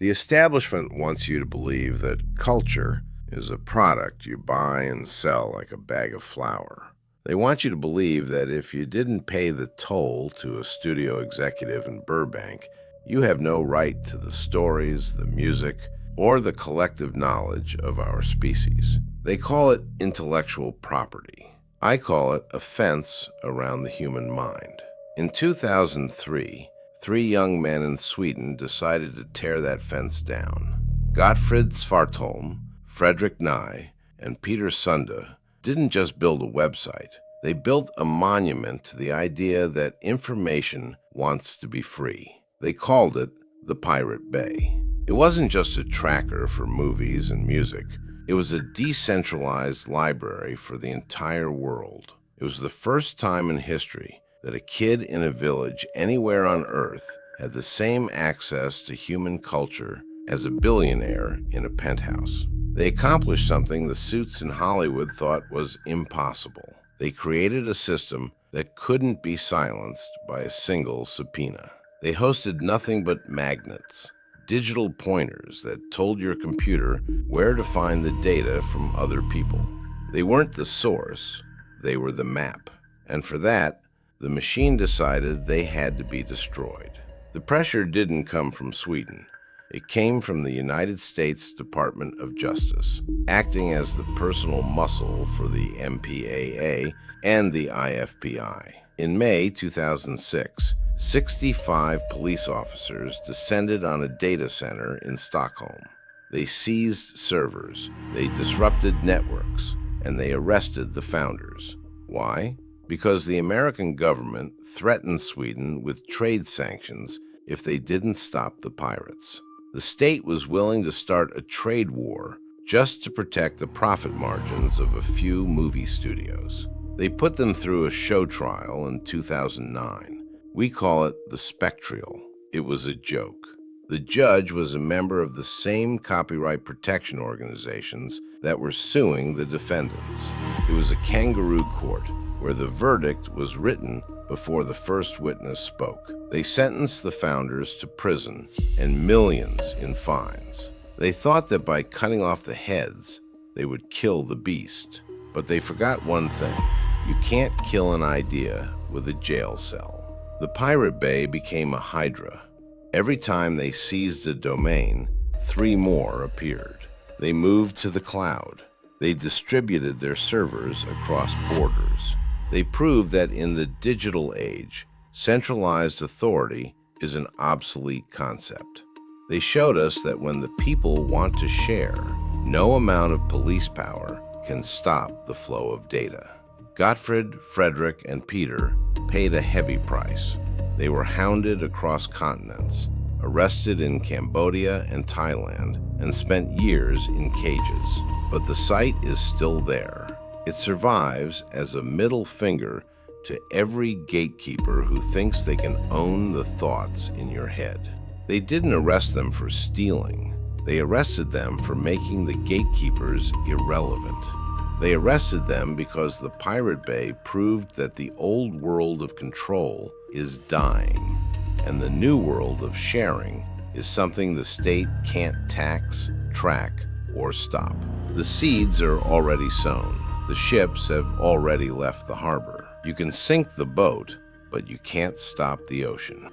The establishment wants you to believe that culture is a product you buy and sell like a bag of flour. They want you to believe that if you didn't pay the toll to a studio executive in Burbank, you have no right to the stories, the music, or the collective knowledge of our species. They call it intellectual property. I call it a fence around the human mind. In 2003, three young men in Sweden decided to tear that fence down. Gottfrid Svartholm, Fredrik Nye, and Peter Sunda didn't just build a website. They built a monument to the idea that information wants to be free. They called it the Pirate Bay. It wasn't just a tracker for movies and music. It was a decentralized library for the entire world. It was the first time in history that a kid in a village anywhere on Earth had the same access to human culture as a billionaire in a penthouse. They accomplished something the suits in Hollywood thought was impossible. They created a system that couldn't be silenced by a single subpoena. They hosted nothing but magnets, digital pointers that told your computer where to find the data from other people. They weren't the source, they were the map. And for that, the machine decided they had to be destroyed. The pressure didn't come from Sweden. It came from the United States Department of Justice, acting as the personal muscle for the MPAA and the IFPI. In May 2006, 65 police officers descended on a data center in Stockholm. They seized servers, they disrupted networks, and they arrested the founders. Why? Because the American government threatened Sweden with trade sanctions if they didn't stop the pirates. The state was willing to start a trade war just to protect the profit margins of a few movie studios. They put them through a show trial in 2009. We call it the Spectrial. It was a joke. The judge was a member of the same copyright protection organizations that were suing the defendants. It was a Kangaroo Court, where the verdict was written before the first witness spoke. They sentenced the founders to prison and millions in fines. They thought that by cutting off the heads, they would kill the beast. But they forgot one thing. You can't kill an idea with a jail cell. The Pirate Bay became a Hydra. Every time they seized a domain, 3 more appeared. They moved to the cloud. They distributed their servers across borders. They proved that in the digital age, centralized authority is an obsolete concept. They showed us that when the people want to share, no amount of police power can stop the flow of data. Gottfrid, Fredrik, and Peter paid a heavy price. They were hounded across continents, arrested in Cambodia and Thailand, and spent years in cages. But the site is still there. It survives as a middle finger to every gatekeeper who thinks they can own the thoughts in your head. They didn't arrest them for stealing. They arrested them for making the gatekeepers irrelevant. They arrested them because the Pirate Bay proved that the old world of control is dying, and the new world of sharing is something the state can't tax, track, or stop. The seeds are already sown. The ships have already left the harbor. You can sink the boat, but you can't stop the ocean.